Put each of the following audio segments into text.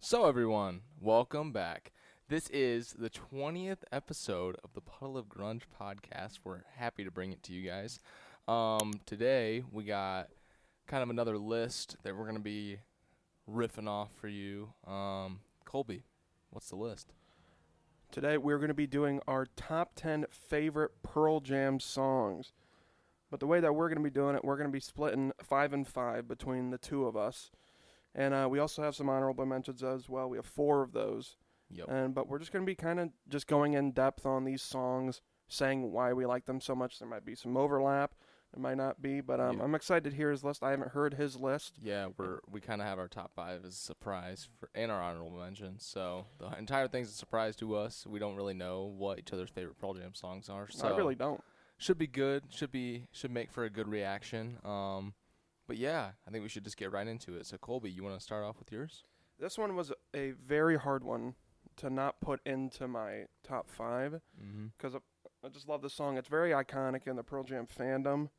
So everyone, welcome back. This is the 20th episode of the Puddle of Grunge podcast. We're happy to bring it to you guys. Today we got kind of another list that we're going to be riffing off for you. Colby, what's the list? Today we're going to be doing our top 10 favorite Pearl Jam songs. But the way that we're going to be doing it, we're going to be splitting 5 and 5 between the two of us. And we also have some honorable mentions as well. We have 4 of those. Yep. But we're just going to be kind of just going in depth on these songs, saying why we like them so much. There might be some overlap. There might not be. But I'm excited to hear his list. I haven't heard his list. Yeah, we kind of have our top 5 as a surprise and our honorable mentions. So the entire thing's a surprise to us. We don't really know what each other's favorite Pearl Jam songs are. So I really don't. Should be good. Should make for a good reaction. But yeah, I think we should just get right into it. So Colby, you want to start off with yours? This one was a very hard one to not put into my top 5 because I just love the song. It's very iconic in the Pearl Jam fandom.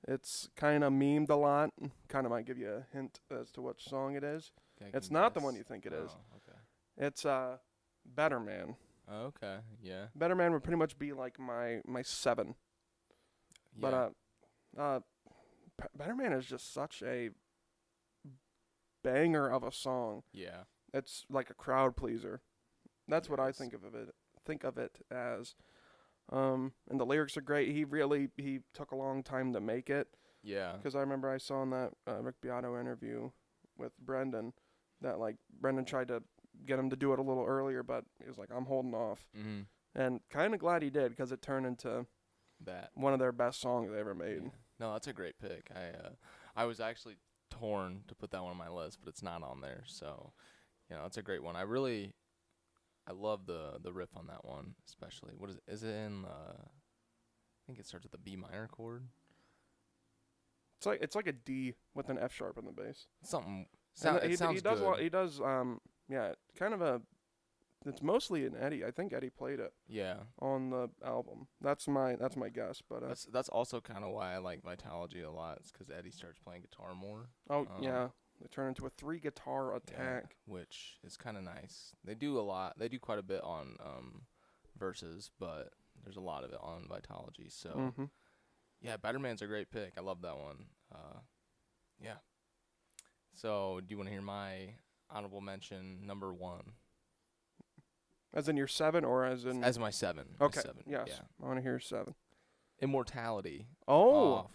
It's kind of memed a lot. Kind of might give you a hint as to which song it is. It's not the one you think it is. Okay. It's Better Man. Okay, yeah. Better Man would pretty much be like my 7. Yeah. But Better Man is just such a banger of a song. Yeah. It's like a crowd pleaser. That's what I Yes. think of it as. And the lyrics are great. He took a long time to make it. Yeah. Because I remember I saw in that Rick Beato interview with Brendan that like Brendan tried to get him to do it a little earlier, but he was like, I'm holding off. Mm-hmm. And kind of glad he did because it turned into That. one of their best songs they ever made. Yeah. No, that's a great pick. I was actually torn to put that one on my list, but it's not on there. So, it's a great one. I love the riff on that one, especially. What is it? Is it in? I think it starts with the B minor chord. It's like a D with an F sharp on the bass. Something. And It sounds he does good. he does kind of a. It's mostly an Eddie. I think Eddie played it Yeah. on the album. That's my guess. But That's also kind of why I like Vitology a lot. It's because Eddie starts playing guitar more. yeah, they turn into a 3 guitar attack. Yeah, which is kind of nice. They do a lot. They do quite a bit on verses, but there's a lot of it on Vitology. So, yeah, Better Man's a great pick. I love that one. Yeah. So, do you want to hear my honorable mention number 1? As in your 7 or as in? As my 7. Okay. My 7. Yes. Yeah. I want to hear 7. Immortality. Oh. Off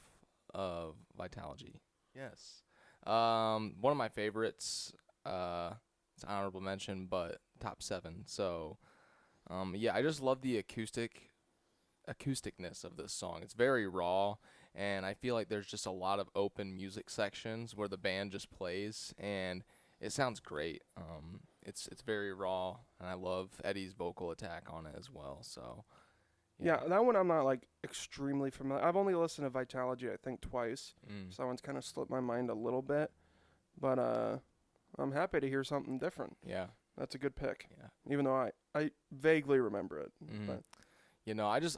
of Vitology. Yes. One of my favorites. It's an honorable mention, but top 7. So, yeah, I just love the acousticness of this song. It's very raw, and I feel like there's just a lot of open music sections where the band just plays, and it sounds great. It's very raw, and I love Eddie's vocal attack on it as well. So, Yeah, that one I'm not like extremely familiar. I've only listened to Vitology I think twice, so that one's kind of slipped my mind a little bit. But I'm happy to hear something different. Yeah. That's a good pick. Yeah. Even though I vaguely remember it. But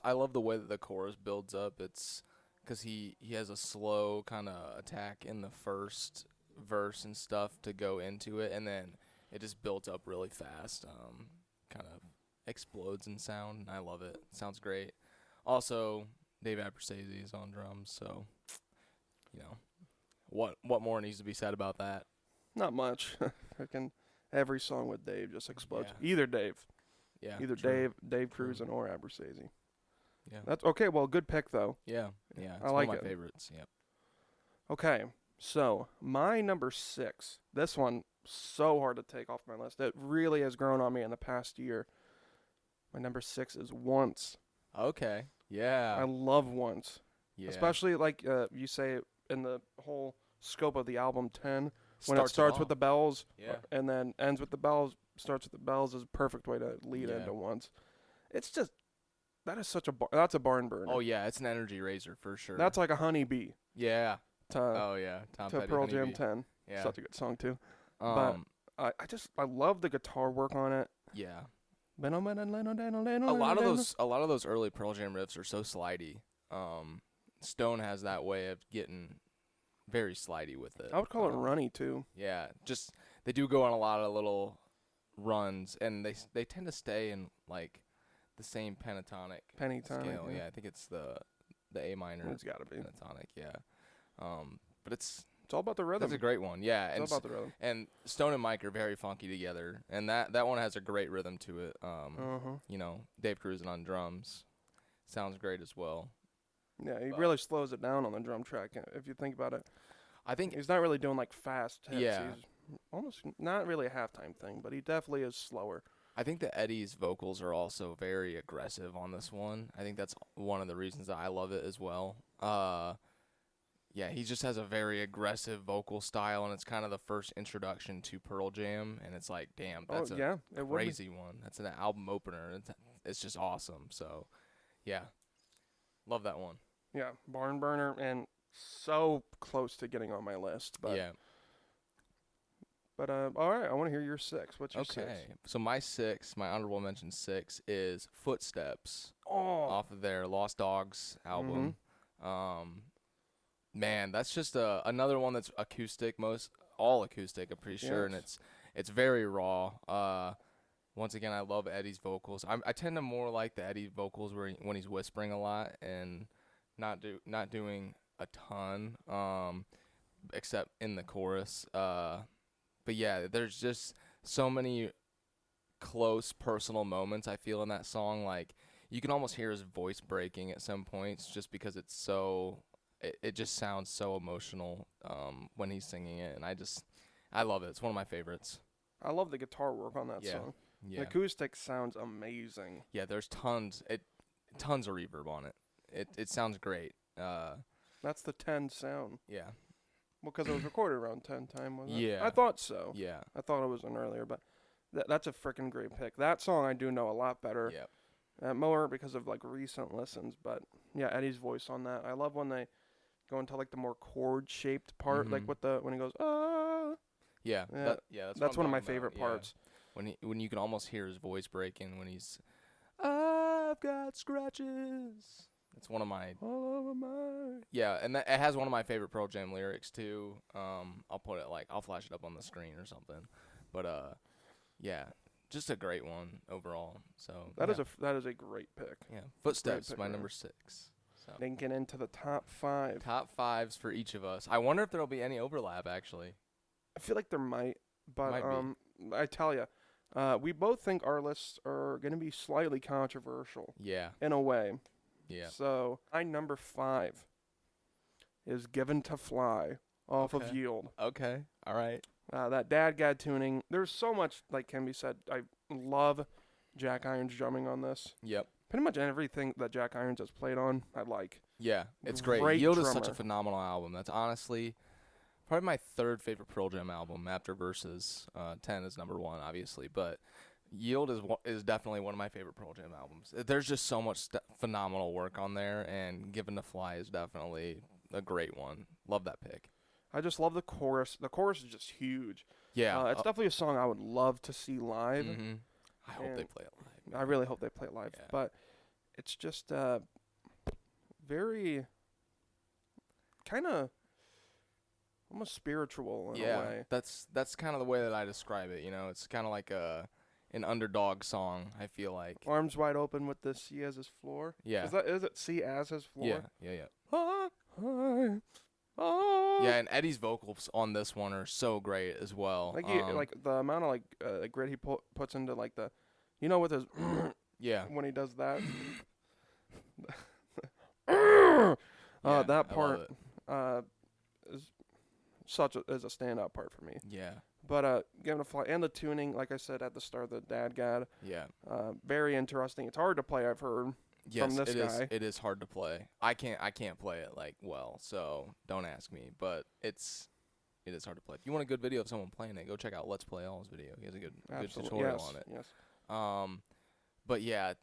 I love the way that the chorus builds up. It's because he has a slow kind of attack in the first verse and stuff to go into it, and then it just builds up really fast. Kind of explodes in sound, and I love it. Sounds great. Also, Dave Abruzzese is on drums, so what more needs to be said about that? not much. Freaking every song with Dave just explodes. Yeah. Either Dave. Yeah. Either true. Dave True. Cruzen or Abruzzese. Yeah. That's okay, well, good pick though. Yeah. It's I one like of it. my favorites. Yep. Okay. So, my number 6. This one so hard to take off my list. It really has grown on me in the past year. My number 6 is Once. Okay. Yeah. I love Once. Yeah. Especially like you say in the whole scope of the album 10 when it Starts starts off. with the bells Yeah. and then ends with the bells, starts with the bells is a perfect way to lead Yeah. into Once. It's just that is such that's a barn burner. Oh yeah, it's an energy raiser for sure. That's like a honeybee yeah. to Oh yeah, Tom to Petty, Pearl Honeybee. Jam 10. Yeah. Such a good song too. But I love the guitar work on it. Yeah. A A lot of those early Pearl Jam riffs are so slidey. Stone has that way of getting very slidey with it. I would call it runny too. Yeah, just they do go on a lot of little runs, and they tend to stay in like the same pentatonic scale. Yeah. I think it's the A minor It's got to be. pentatonic. Yeah. But it's all about the rhythm. That's a great one. Yeah. It's all about the rhythm. And Stone and Mike are very funky together, and that one has a great rhythm to it. You know, Dave Cruisen on drums sounds great as well. Yeah, he really slows it down on the drum track. If you think about it, I think he's not really doing like fast hits. Yeah. He's almost not really a halftime thing, but he definitely is slower. I think that Eddie's vocals are also very aggressive on this one. I think that's one of the reasons that I love it as well. Yeah, he just has a very aggressive vocal style, and it's kind of the first introduction to Pearl Jam, and it's like, damn, that's a crazy one. That's an album opener. It's just awesome. So, yeah, love that one. Yeah, Barn Burner, and so close to getting on my list. But yeah. But all right, I want to hear your 6. What's your 6? Okay, so my honorable mention 6 is Footsteps off of their Lost Dogs album. Man, that's just another one that's acoustic, all acoustic, I'm pretty sure, and it's very raw. Once again, I love Eddie's vocals. I tend to more like the Eddie vocals when he's whispering a lot and not doing a ton, except in the chorus. But yeah, there's just so many close personal moments I feel in that song. Like, you can almost hear his voice breaking at some points just because it's so. It just sounds so emotional when he's singing it, and I love it. It's one of my favorites. I love the guitar work on that song. Yeah. The acoustic sounds amazing. Yeah, there's tons of reverb on it. It sounds great. That's the 10 sound. Yeah. Well, because it was recorded around 10 time, wasn't it? Yeah. I thought so. Yeah. I thought it was an earlier, but that's a freaking great pick. That song I do know a lot better. Yeah. More because of like recent listens, but yeah, Eddie's voice on that. I love when they go into like the more chord shaped part, like when he goes Yeah. That's one of my favorite parts. When you can almost hear his voice breaking when he's I've got scratches. It's one of my all over my. Yeah, and it has one of my favorite Pearl Jam lyrics too. I'll flash it up on the screen or something. But yeah, just a great one overall. So that is a great pick. Yeah, Footsteps, my number 6. So then get into the top 5. Top 5s for each of us. I wonder if there'll be any overlap actually. I feel like there might, but I tell you, we both think our lists are going to be slightly controversial. Yeah. In a way. Yeah. So my number 5 is Given to Fly off of Yield. Okay. All right. That dad tuning. There's so much like can be said. I love Jack Irons drumming on this. Yep. Pretty much everything that Jack Irons has played on, I like. Yeah, it's great. Yield is such a phenomenal album. That's honestly probably my 3rd favorite Pearl Jam album after Versus. 10 is number 1, obviously, but Yield is definitely one of my favorite Pearl Jam albums. There's just so much phenomenal work on there, and Given to Fly is definitely a great one. Love that pick. I just love the chorus. The chorus is just huge. Yeah. It's definitely a song I would love to see live. Mm-hmm. I hope they play it live. I really hope they play it live. Yeah. But it's just very kind of almost spiritual in a way. That's kind of the way that I describe it. You know, it's kind of like an underdog song, I feel like. Arms wide open with the sea as his floor. Yeah. Is it sea as his floor? Yeah. Yeah, and Eddie's vocals on this one are so great as well. Like like the amount of grit he puts into like the, with his when he does that. That part is a standout part for me. Yeah. But Given to Fly and the tuning, like I said at the start, the dad gad. Yeah. Very interesting. It's hard to play, I've heard. Yes, from this guy. It is hard to play. I can't play it like well, so don't ask me. But it is hard to play. If you want a good video of someone playing it, go check out Let's Play All's video. He has a good tutorial on it. Yes. But yeah,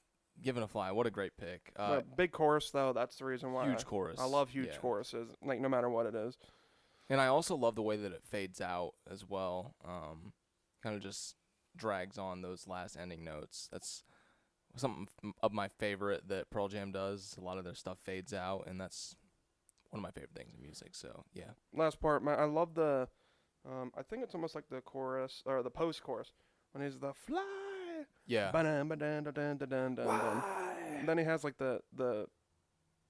Given to Fly, what a great pick. Big chorus though. That's the reason why. Huge chorus. I love huge choruses. Like no matter what it is. And I also love the way that it fades out as well. Kind of just drags on those last ending notes. That's something of my favorite that Pearl Jam does. A lot of their stuff fades out, and that's one of my favorite things in music. So yeah. Last part, I love the. I think it's almost like the chorus or the post chorus when he's the fly. Yeah. Ba-dun-ba-dun-da-dun-da-dun-dun-dun. Then he has like the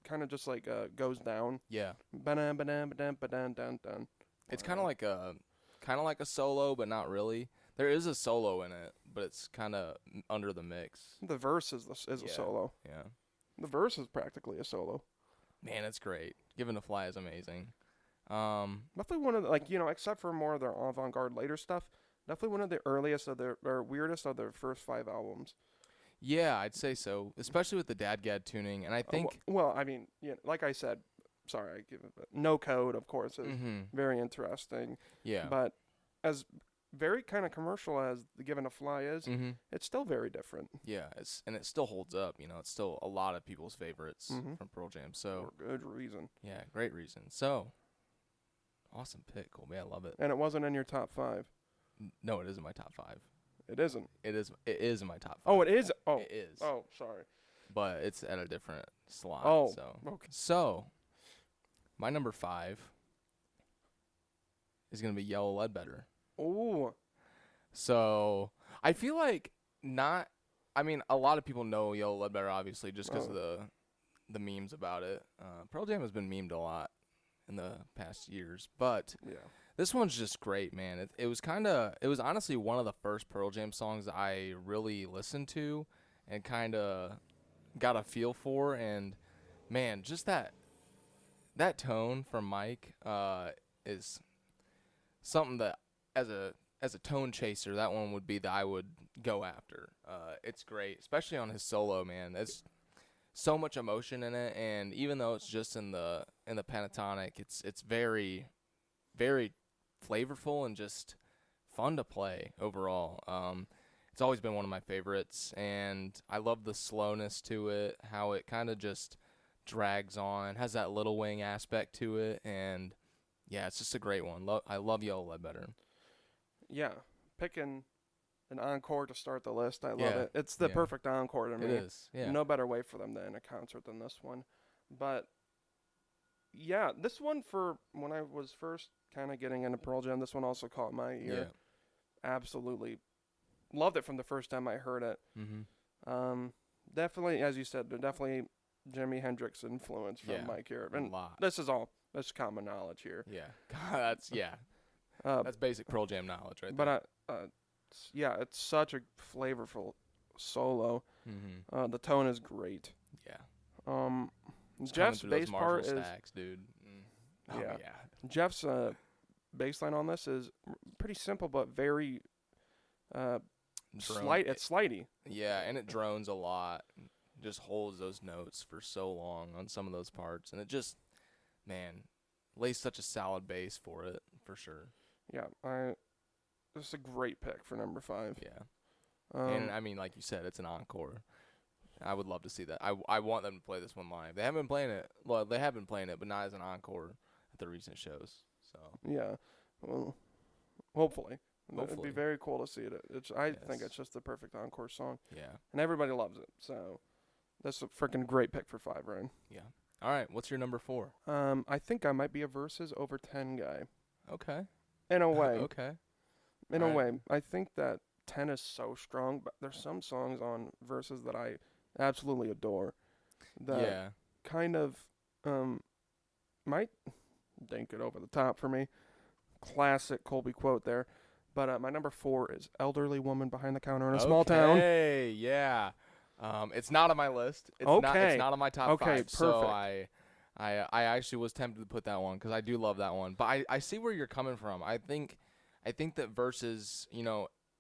kind of just like goes down. Yeah. Ba-dun-ba-dun-ba-dun-ba-dun-dun-dun. It's kind of like a solo, but not really. There is a solo in it, but it's kind of under the mix. The verse is a solo. Yeah. The verse is practically a solo. Man, it's great. Given to Fly is amazing. Definitely one of the, like, except for more of their avant-garde later stuff, definitely one of the earliest of their, or weirdest of their first 5 albums. Yeah, I'd say so, especially with the Dadgad tuning. And I think... Well, I mean, like I said, sorry, I give it, but No Code, of course, is very interesting. Yeah. But as very kind of commercial as the Given to Fly is, it's still very different. Yeah, and it still holds up. It's still a lot of people's favorites from Pearl Jam. So for good reason. Yeah, great reason. So, awesome pick, Colby. I love it. And it wasn't in your top 5. No, it isn't my top 5. It isn't. It is in my top 5. Oh, it is? Oh. It is. Oh, sorry. But it's at a different slot. Oh, so. Okay. So, my number 5 is going to be Yellow Ledbetter. Ooh. So, I feel like a lot of people know Yellow Ledbetter, obviously, just because of the memes about it. Pearl Jam has been memed a lot in the past years, but this one's just great, man. It was honestly one of the first Pearl Jam songs I really listened to and kind of got a feel for, and man, just that tone from Mike is something that as a tone chaser, that one would be that I would go after. It's great, especially on his solo, man. There's so much emotion in it, and even though it's just in the pentatonic, it's very, very flavorful and just fun to play overall. It's always been one of my favorites, and I love the slowness to it, how it kind of just drags on, has that Little Wing aspect to it, and yeah, it's just a great one. I love Yellow Ledbetter. Yeah, picking an encore to start the list, I love it. It's the perfect encore to me. It is, yeah. No better way for them to end a concert than this one. But, yeah, this one for when I was first kind of getting into Pearl Jam, this one also caught my ear. Yeah. Absolutely. Loved it from the first time I heard it. Definitely, as you said, they're definitely Jimi Hendrix influence from Mike here. And a lot. This is common knowledge here. Yeah. That's basic Pearl Jam knowledge right there. But, it's such a flavorful solo. The tone is great. Yeah. Jeff's bass part is... stacks, dude. Yeah. Jeff's bass line on this is pretty simple, but very... It's slidey. Yeah, and it drones a lot. Just holds those notes for so long on some of those parts, and it just, man, lays such a solid base for it, for sure. Yeah, this is a great pick for number 5. Yeah, and I mean, like you said, it's an encore. I would love to see that. I want them to play this one live. They haven't been playing it. Well, they have been playing it, but not as an encore at the recent shows. So yeah, well, hopefully. It'd be very cool to see it. I think it's just the perfect encore song. Yeah. And everybody loves it. So that's a freaking great pick for 5, Ryan. Yeah. All right. What's your number 4? I think I might be a Versus over 10 guy. Okay. In a way. Okay. In a way. I think that 10 is so strong, but there's some songs on Versus that I absolutely adore. That kind of might dink it over the top for me. Classic Colby quote there. But my number 4 is Elderly Woman Behind the Counter in a Small Town. Hey, yeah. It's not on my list. It's not on my top 5. Perfect. So I actually was tempted to put that one because I do love that one. But I see where you're coming from. I think that Versus,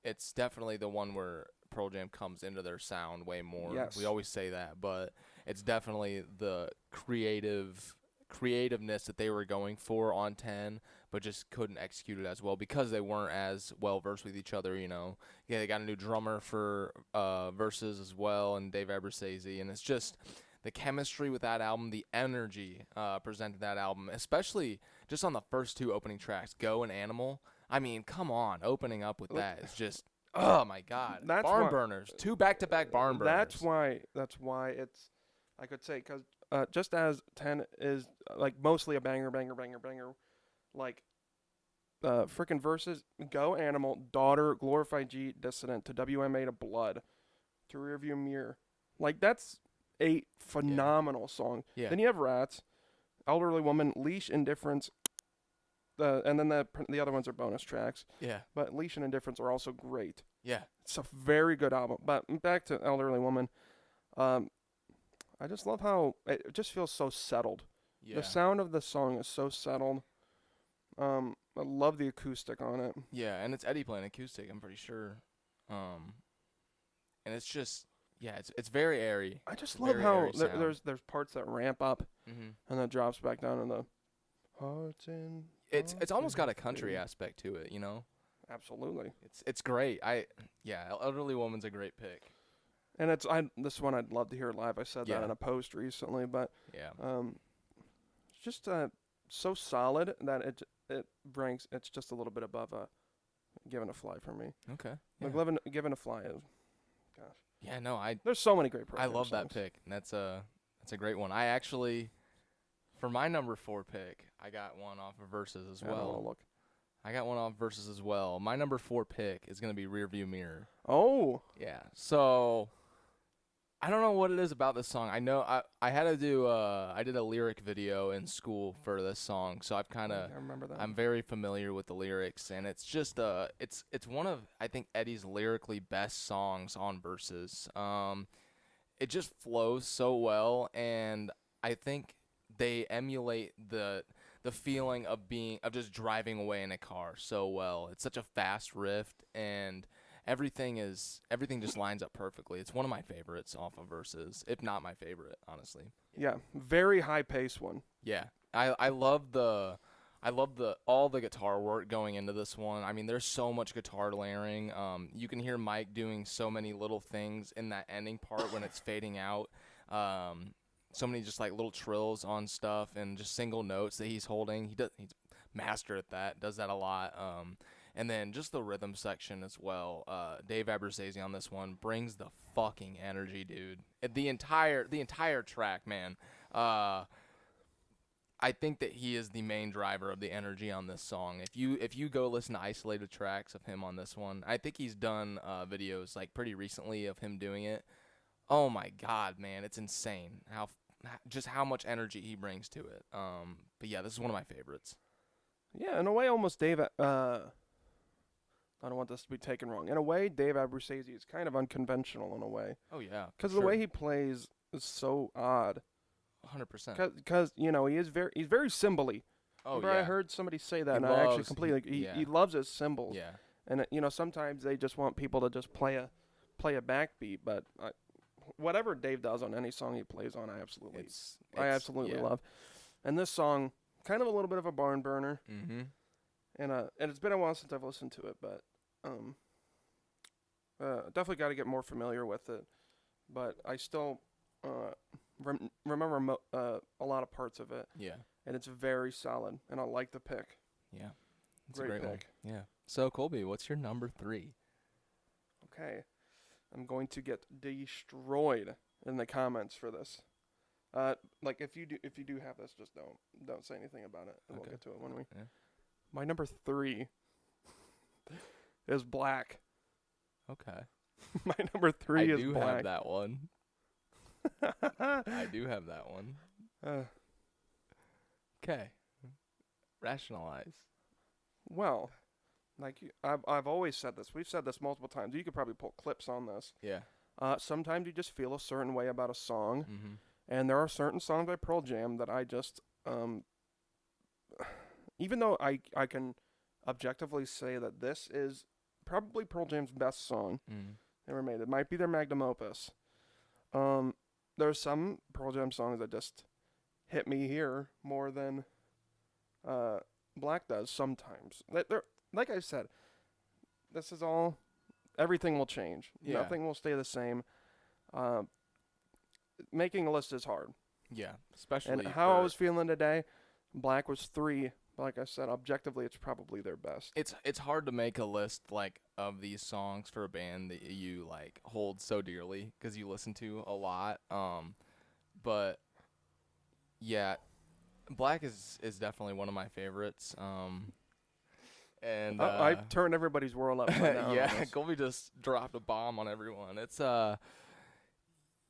it's definitely the one where Pearl Jam comes into their sound way more. Yes. We always say that, but it's definitely the creativeness that they were going for on 10, but just couldn't execute it as well because they weren't as well versed with each other. Yeah, they got a new drummer for Versus as well, and Dave Ebershazy, and it's just the chemistry with that album, the energy presented that album, especially just on the first 2 opening tracks, Go and Animal. I mean, come on, opening up with that is just, oh my God, barn burners, 2 back-to-back barn burners. That's why it's, I could say, because just as 10 is like mostly a banger, like Frickin' verses. Go Animal, Daughter, Glorify G, Dissident, to WMA to Blood, to Rearview Mirror. Like, that's a phenomenal song. Yeah. Then you have Rats, Elderly Woman, Leash, Indifference, and then the other ones are bonus tracks. Yeah. But Leash and Indifference are also great. Yeah. It's a very good album. But back to Elderly Woman. I just love how it just feels so settled. Yeah. The sound of the song is so settled. I love the acoustic on it. Yeah, and it's Eddie playing acoustic, I'm pretty sure. And it's just, yeah, it's very airy. I just It's love very how airy sound. there's parts that ramp up Mm-hmm. and then drops back down in the hearts and It's almost got a country aspect to it, you know. Absolutely. It's great. Elderly Woman's a great pick. And this one I'd love to hear live. I said that Yeah. in a post recently, but Yeah. it's just so solid that it ranks. It's just a little bit above Given a Fly for me. Okay. Like Yeah. Given a Fly is, gosh. Yeah, no, There's so many great. I love that songs. pick. And that's a great one. I actually, for my number 4 pick, I got one off of Versus as I don't wanna well. look. I got one off Versus as well. My number 4 pick is gonna be Rearview Mirror. Oh, Yeah. So I don't know what it is about this song. I know I had to do I did a lyric video in school for this song, so I remember that. I'm very familiar with the lyrics, and it's just it's one of, I think, Eddie's lyrically best songs on Versus. It just flows so well, and I think they emulate the feeling of just driving away in a car so well. It's such a fast riff, and everything just lines up perfectly. It's one of my favorites off of Versus, if not my favorite, honestly. Yeah, very high pace one. Yeah, I love all the guitar work going into this one. I mean, there's so much guitar layering. You can hear Mike doing so many little things in that ending part when it's fading out. So many just like little trills on stuff and just single notes that he's holding. He's master at that. Does that a lot. And then just the rhythm section as well. Dave Abruzzese on this one brings the fucking energy, dude. The entire track, man. I think that he is the main driver of the energy on this song. If you go listen to isolated tracks of him on this one, I think he's done videos like pretty recently of him doing it. Oh my God, man, it's insane how much energy he brings to it. But yeah, this is one of my favorites. Yeah, in a way, almost Dave. I don't want this to be taken wrong. In a way, Dave Abruzzese is kind of unconventional in a way. Oh yeah, Because the way he plays is so odd. 100%. Because he's very cymbally. Oh Remember, yeah. I heard somebody say that, He and I actually loves- completely. yeah. He loves his cymbals. Yeah. And sometimes they just want people to just play a backbeat, but whatever Dave does on any song he plays on, I absolutely Yeah. love. And this song, kind of a little bit of a barn burner. Mm-hmm. And it's been a while since I've listened to it, but definitely got to get more familiar with it. But I still remember a lot of parts of it, Yeah. and it's very solid. And I like the pick. Yeah. It's Great a great pick. one. Yeah. So Colby, what's your number 3? Okay, I'm going to get destroyed in the comments for this. Like if you do have this, just don't say anything about it, and we'll Okay. get to it when we. Yeah. My number 3 is Black. Okay. My number 3 I is do Black. have that one. I do have that one. Okay. Rationalize. Well, like I've always said this. We've said this multiple times. You could probably pull clips on this. Yeah. Sometimes you just feel a certain way about a song, Mm-hmm. and there are certain songs by Pearl Jam that I just even though I can objectively say that this is probably Pearl Jam's best song Mm. ever made. It might be their magnum opus. There's some Pearl Jam songs that just hit me here more than Black does sometimes. Like I said, this is all. Everything will change. Yeah. Nothing will stay the same. Making a list is hard. Yeah. Especially And how I was feeling today, Black was 3. Like I said, objectively, it's probably their best. It's hard to make a list like of these songs for a band that you like hold so dearly because you listen to a lot. But yeah, Black is definitely one of my favorites. And I've turned everybody's world upside down. yeah, Colby just dropped a bomb on everyone. It's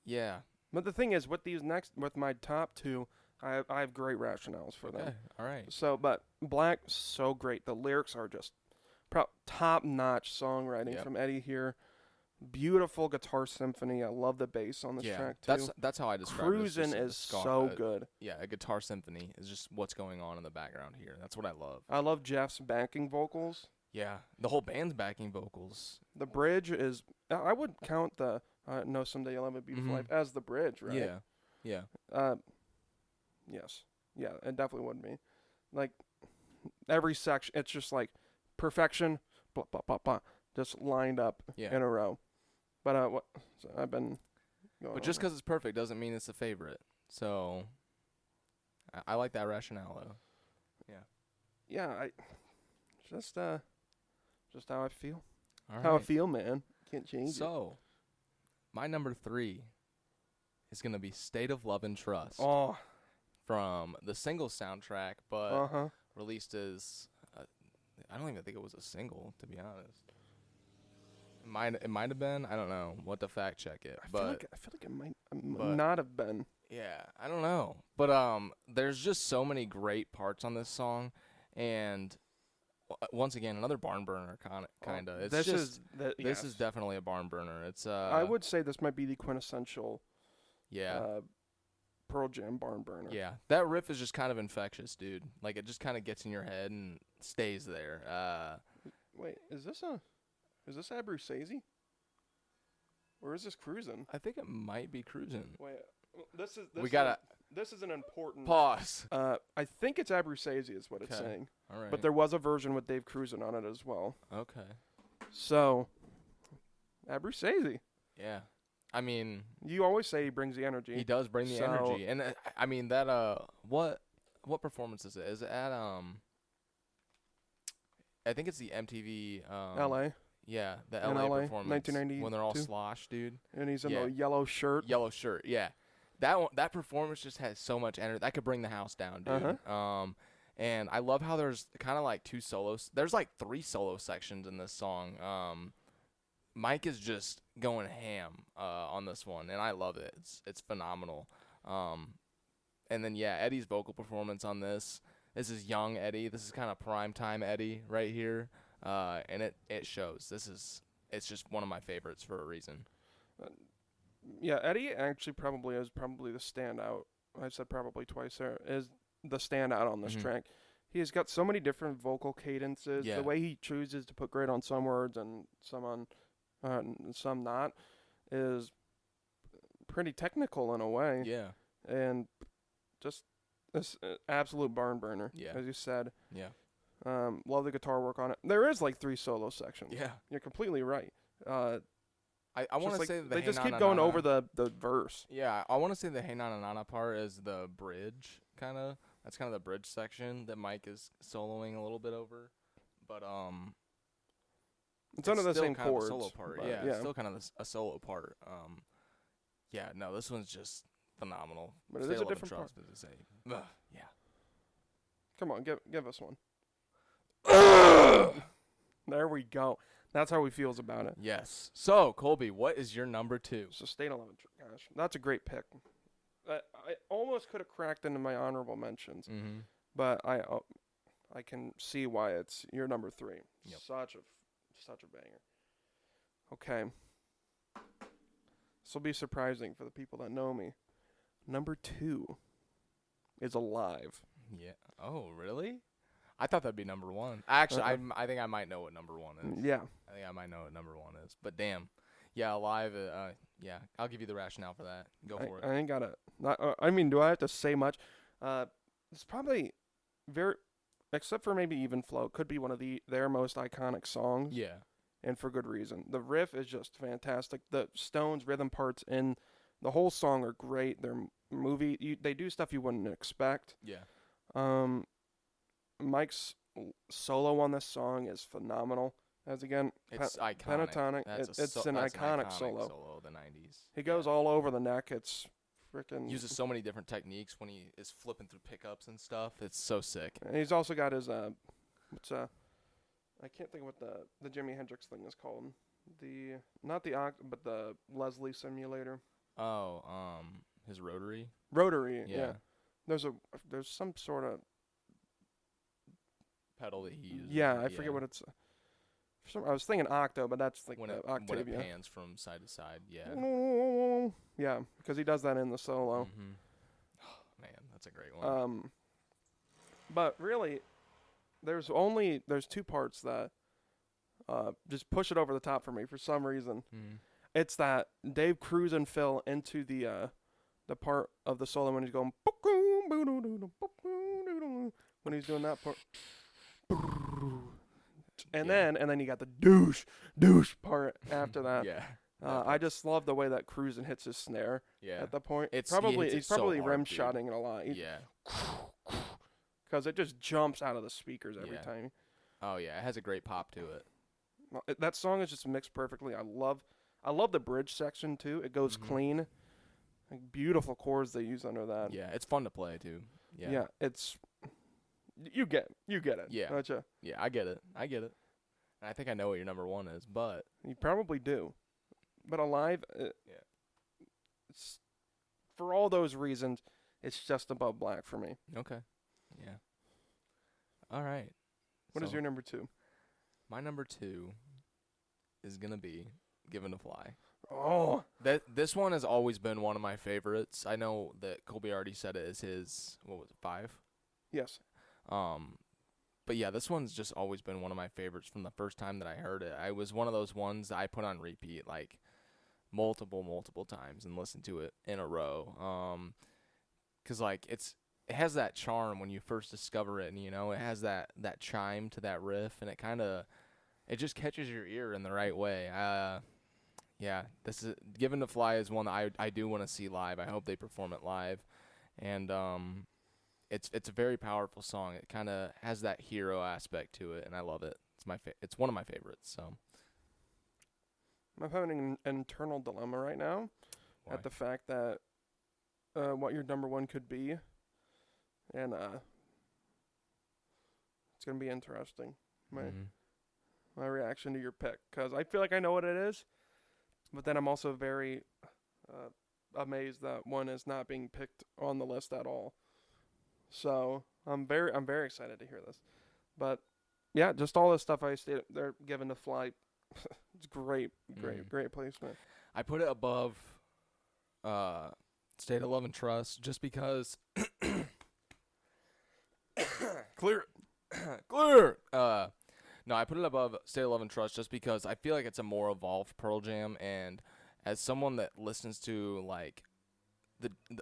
yeah. But the thing is, with my top two, I have great rationales for them. Okay, all right. So, but Black, so great. The lyrics are just top-notch songwriting from Eddie here. Beautiful guitar symphony. I love the bass on this track too. That's how I describe it. Cruisin' is so good. Yeah, a guitar symphony is just what's going on in the background here. That's what I love. I love Jeff's backing vocals. Yeah, the whole band's backing vocals. The bridge is. I would count the "No Someday You'll Have a Beautiful Life" as the bridge, right? Yeah, yeah. Yes. Yeah, it definitely would be. Like every section, it's just like perfection, blah blah blah blah, just lined up in a row. But so I've been going. But just because it's perfect doesn't mean it's a favorite. So I like that rationale though. Yeah. Yeah, I just how I feel. All right. How I feel, man. Can't change it. So my number 3 is gonna be "State of Love and Trust" from the single soundtrack, but released as I don't even think it was a single, to be honest. It might have been. I don't know. What to fact check it. I feel like it might not have been. Yeah, I don't know. But there's just so many great parts on this song, and once again, another barn burner kind of. This is definitely a barn burner. It's I would say this might be the quintessential. Yeah. Pearl Jam barn burner. Yeah, that riff is just kind of infectious, dude. Like it just kind of gets in your head and stays there. Wait, is this Abruzzese? Or is this Cruisin'? I think it might be Cruisin'. Wait, this is an important pause. I think it's Abruzzese is what it's saying. All right. But there was a version with Dave Cruisin' on it as well. Okay. So, Abruzzese. Yeah. I mean, you always say he brings the energy. He does bring the energy. And I mean that what performance is it? Is it at I think it's the MTV LA. Yeah, the LA performance 1990 when they're all sloshed, dude. And he's in the yellow shirt. Yellow shirt, yeah. That performance just has so much energy. That could bring the house down, dude. And I love how there's kind of like 2 solos. There's like 3 solo sections in this song. Mike is just going ham on this one, and I love it. It's phenomenal. And then Eddie's vocal performance on this. This is young Eddie. This is kind of prime time Eddie right here, and it shows. It's just one of my favorites for a reason. Eddie actually is probably the standout. I said probably twice there. Is the standout on this track. He has got so many different vocal cadences. Yeah. The way he chooses to put grit on some words and some on. Some not, is pretty technical in a way. Yeah. And just this absolute barn burner, as you said. Yeah. Love the guitar work on it. There is like 3 solo sections. Yeah. You're completely right. I want to say they just keep going over the verse. Yeah, I want to say the Hey Na Na Na Na part is the bridge, kind of. That's kind of the bridge section that Mike is soloing a little bit over. But it's under the same chords. Solo part. It's still kind of a solo part. This one's just phenomenal. But it is a different part. Yeah. Come on, give us one. There we go. That's how he feels about it. Yes. So, Colby, what is your number 2? So, State of Love. Gosh, that's a great pick. I almost could have cracked into my honorable mentions, but I can see why it's your number 3. Yep. Such a banger. Okay. This will be surprising for the people that know me. Number 2 is Alive. Yeah. Oh, really? I thought that'd be number 1. Actually, I think I might know what number 1 is. Yeah. I think I might know what number 1 is. But damn. Yeah, Alive. I'll give you the rationale for that. Go for it. I ain't got to. Do I have to say much? It's probably except for maybe Even Flow, could be one of their most iconic songs. Yeah. And for good reason. The riff is just fantastic. The Stones rhythm parts in the whole song are great. They're they do stuff you wouldn't expect. Yeah. Mike's solo on this song is phenomenal. As again, it's iconic. Pentatonic. It's an iconic solo. Solo of the 90s. He goes all over the neck. It's freaking uses so many different techniques when he is flipping through pickups and stuff. It's so sick. And he's also got his I can't think of what the Jimi Hendrix thing is called. Not the but the Leslie simulator. Oh, his rotary. Rotary. Yeah. Yeah. There's some sort of Pedal that he uses. yeah. I forget what it's. I was thinking octo, but that's like when the it Octavia. pans from side to side. Yeah. Yeah, because he does that in the solo. Mm-hmm. Man, that's a great one. But really, there's 2 parts that just push it over the top for me for some reason. Mm-hmm. It's that Dave cruising fill into the part of the solo when he's going when he's doing that part. And then you got the douche part after that. Yeah. I just love the way that cruising hits his snare at the point. He's He's probably so rim hard, dude. shotting it a lot. Yeah. Because it just jumps out of the speakers every Yeah. time. Oh yeah, it has a great pop to it. Well, that song is just mixed perfectly. I love the bridge section too. It goes clean. Like, beautiful chords they use under that. Yeah, it's fun to play too. Yeah. It's you get it. Yeah. Don't you? Yeah, I get it. And I think I know what your number one is, but You probably do. But Alive, it's, for all those reasons, it's just above Black for me. okay. Yeah. All right. What is So, your number 2? My number 2 is gonna be Given to Fly. Oh, This one has always been one of my favorites. I know that Colby already said it is his, what was it, 5? yes. But yeah, this one's just always been one of my favorites from the first time that I heard it. I was one of those ones that I put on repeat like multiple times and listened to it in a row. 'Cause like it has that charm when you first discover it, and it has that chime to that riff, and it just catches your ear in the right way. Yeah, this is Given to Fly is one that I do want to see live. I hope they perform it live, and it's a very powerful song. It kind of has that hero aspect to it, and I love it. It's one of my favorites. So I'm having an internal dilemma right now Why? at the fact that what your number 1 could be, and it's gonna be interesting. My reaction to your pick, because I feel like I know what it is, but then I'm also very amazed that one is not being picked on the list at all. So I'm very excited to hear this. But yeah, just all this stuff I stated, they're Given to Fly. It's great placement. I put it above State of Love and Trust just because clear. No, I put it above State of Love and Trust just because I feel like it's a more evolved Pearl Jam, and as someone that listens to like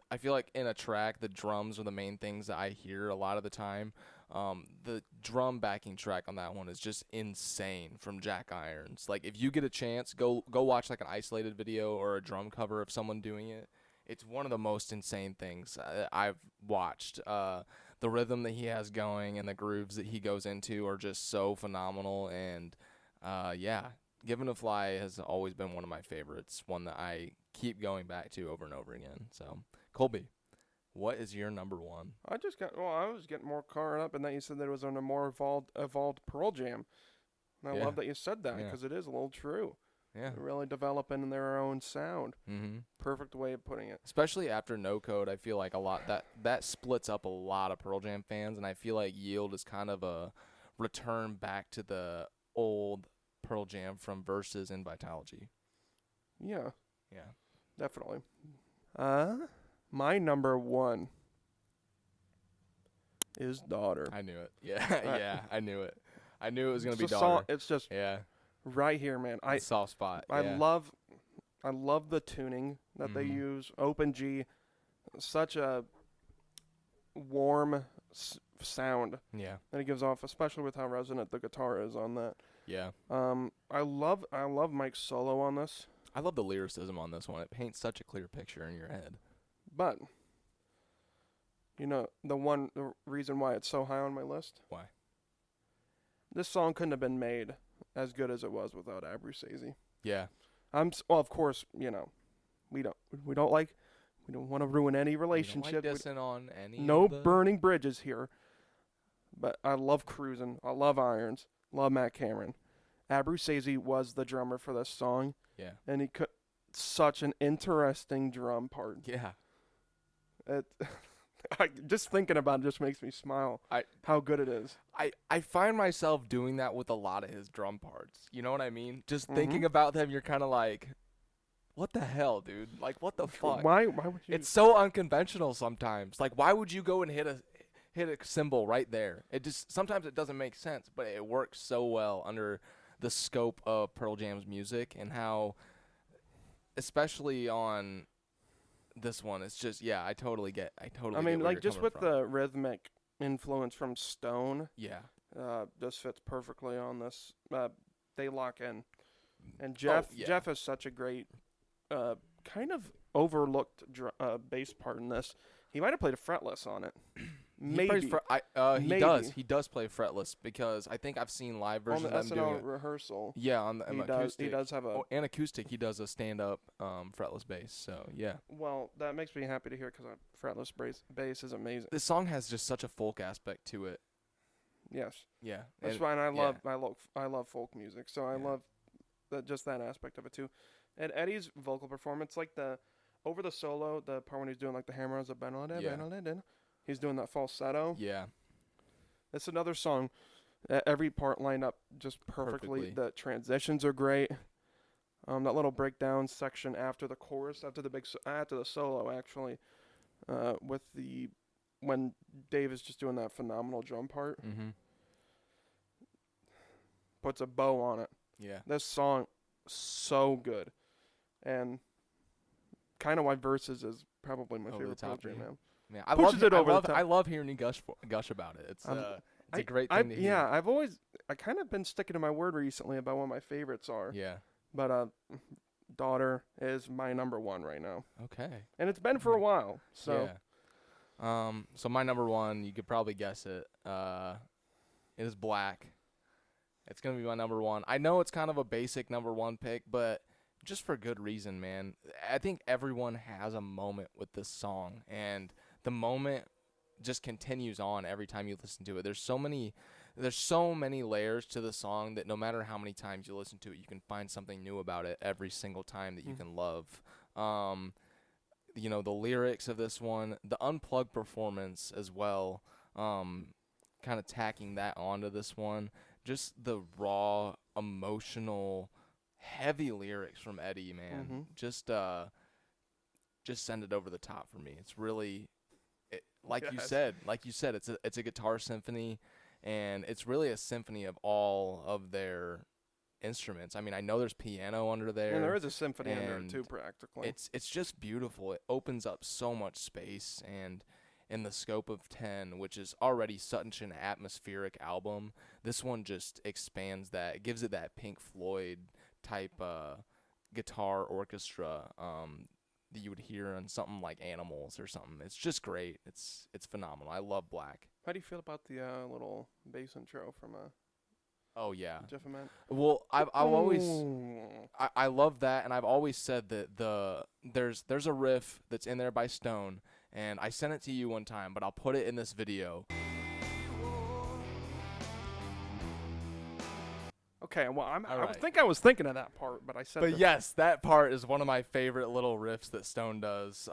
I feel like in a track the drums are the main things that I hear a lot of the time. The drum backing track on that one is just insane from Jack Irons. Like if you get a chance, go watch like an isolated video or a drum cover of someone doing it. It's one of the most insane things I've watched. The rhythm that he has going and the grooves that he goes into are just so phenomenal. And yeah, Given to Fly has always been one of my favorites, one that I keep going back to over and over again. So, Colby, what is your number 1? I was getting more caught up in that you said that it was on a more evolved Pearl Jam. And I love that you said that because it is a little true. Yeah. They're really developing their own sound. Mm-hmm. Perfect way of putting it. Especially after No Code, I feel like a lot that splits up a lot of Pearl Jam fans, and I feel like Yield is kind of a return back to the old Pearl Jam from Versus and Vitalogy. Yeah. Yeah. Definitely. My number 1 is Daughter. I knew it. Yeah, yeah, I knew it. I knew it was gonna be Daughter. Daughter. It's just right here, man. Soft spot. I love the tuning that they use. Open G, such a warm sound Yeah. that it gives off, especially with how resonant the guitar is on that. Yeah. I love Mike's solo on this. I love the lyricism on this one. It paints such a clear picture in your head. But the reason why it's so high on my list? Why? This song couldn't have been made as good as it was without Abruzzese. Yeah. Of course, we don't want to ruin any relationship. We don't like dissing on any No burning bridges here. But I love Cruisin'. I love Irons. Love Matt Cameron. Abruzzese was the drummer for this song, Yeah. and he could such an interesting drum part. Yeah. It, just thinking about it just makes me smile. How good it is. I find myself doing that with a lot of his drum parts. You know what I mean? Just Mhm. thinking about them, you're kind of like, what the hell, dude? Like, what the fuck? Why would you? It's so unconventional sometimes. Like, why would you go and hit a cymbal right there? It just sometimes it doesn't make sense, but it works so well under the scope of Pearl Jam's music and how, especially on this one, it's just I totally get. I mean, get where like you're just coming with from. the rhythmic influence from Stone, Yeah. this fits perfectly on this. They lock in, and Jeff is such a great, kind of overlooked bass part in this. He might have played a fretless on it. Maybe. He does play fretless because I think I've seen live on versions the of him doing SNL it. rehearsal. Yeah, on the acoustic. He does have a. And acoustic, he does a stand-up fretless bass. So yeah. Well, that makes me happy to hear because fretless bass is amazing. This song has just such a folk aspect to it. Yes. Yeah. That's fine. I love folk music, so I love just that aspect of it too. And Eddie's vocal performance, like over the solo, the part when he's doing like the hammer-ons, he's doing that falsetto. Yeah. It's another song. Every part lined up just perfectly. The transitions are great. That little breakdown section after the chorus, after the solo, actually, when Dave is just doing that phenomenal drum part, puts a bow on it. Yeah. This song, so good, and kind of why Versus is probably my favorite Pearl Jam, man. Yeah, I love hearing you gush about it. It's a great thing to hear. Yeah, I kind of been sticking to my word recently about what my favorites are. Yeah. But Daughter is my number one right now. Okay. And it's been for a while. So yeah. So my number one, you could probably guess it. It is Black. It's gonna be my number one. I know it's kind of a basic number one pick, but just for good reason, man. I think everyone has a moment with this song, and the moment just continues on every time you listen to it. There's so many layers to the song that no matter how many times you listen to it, you can find something new about it every single time that you can love. The lyrics of this one, the unplugged performance as well, kind of tacking that onto this one, just the raw, emotional, heavy lyrics from Eddie, man. Just send it over the top for me. It's really, you said, it's a guitar symphony, and it's really a symphony of all of their instruments. I mean, I know there's piano under there. And there is a symphony under it too, practically. It's just beautiful. It opens up so much space, and in the scope of 10, which is already such an atmospheric album, this one just expands that. It gives it that Pink Floyd type guitar orchestra that you would hear on something like Animals or something. It's just great. It's phenomenal. I love Black. How do you feel about the little bass intro from Oh yeah, Jeff Ament? Well, I love that, and I've always said that there's a riff that's in there by Stone, and I sent it to you one time, but I'll put it in this video. Okay, well, I think I was thinking of that part, but I said. But yes, that part is one of my favorite little riffs that Stone does.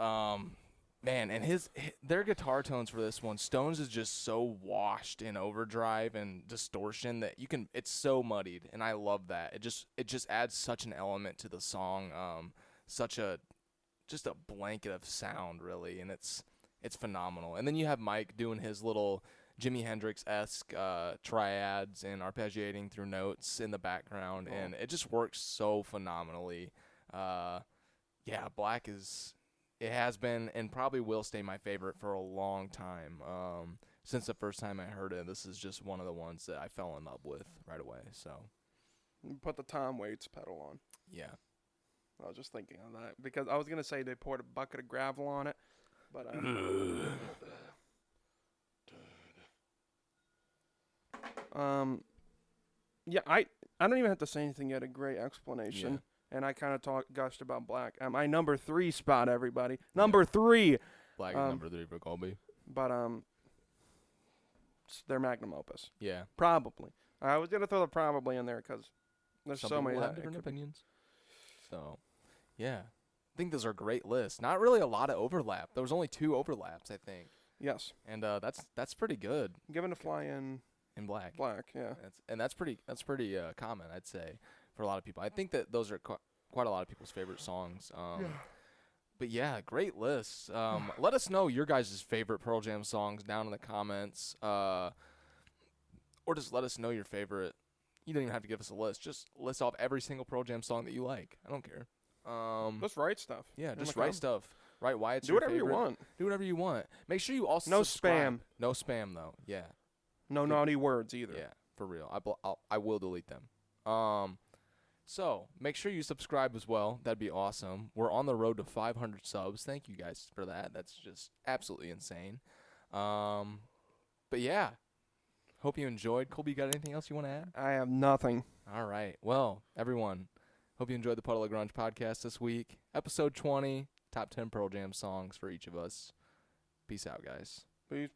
Man, and their guitar tones for this one, Stone's is just so washed in overdrive and distortion that it's so muddied, and I love that. It just adds such an element to the song, just a blanket of sound, really, and it's phenomenal. And then you have Mike doing his little Jimi Hendrix-esque triads and arpeggiating through notes in the background, and it just works so phenomenally. Black it has been and probably will stay my favorite for a long time. Since the first time I heard it, this is just one of the ones that I fell in love with right away. So, put the Tom Waits pedal on. Yeah. I was just thinking of that because I was gonna say they poured a bucket of gravel on it, but I don't even have to say anything yet. A great explanation. Yeah. And I kind of gushed about Black. My number 3 spot, everybody. Number 3. Black is number 3 for Colby. But it's their magnum opus. Yeah. Probably. I was gonna throw the probably in there because there's Some so many people that have it different could be. opinions. So, yeah. I think those are great lists. Not really a lot of overlap. There was only 2 overlaps, I think. Yes, And that's pretty good given to fly in in black. yeah. That's pretty common, I'd say, for a lot of people. I think that those are quite a lot of people's favorite songs. But yeah, great lists. Let us know your guys' favorite Pearl Jam songs down in the comments. Or just let us know your favorite. You don't even have to give us a list. Just list off every single Pearl Jam song that you like. I don't care. Just write stuff. Yeah, in just the write comments. stuff. Write why it's Do your whatever favorite. you want. Do whatever you want. Make sure you also No subscribe. spam. No spam though. Yeah. No Good. naughty words either. Yeah, for real. I will delete them. So make sure you subscribe as well. That'd be awesome. We're on the road to 500 subs. Thank you guys for that. That's just absolutely insane. But yeah, hope you enjoyed. Colby, you got anything else you want to add? I have nothing. All right. Well, everyone, hope you enjoyed the Puddle of Grunge podcast this week. Episode 20, top 10 Pearl Jam songs for each of us. Peace out, guys. Peace.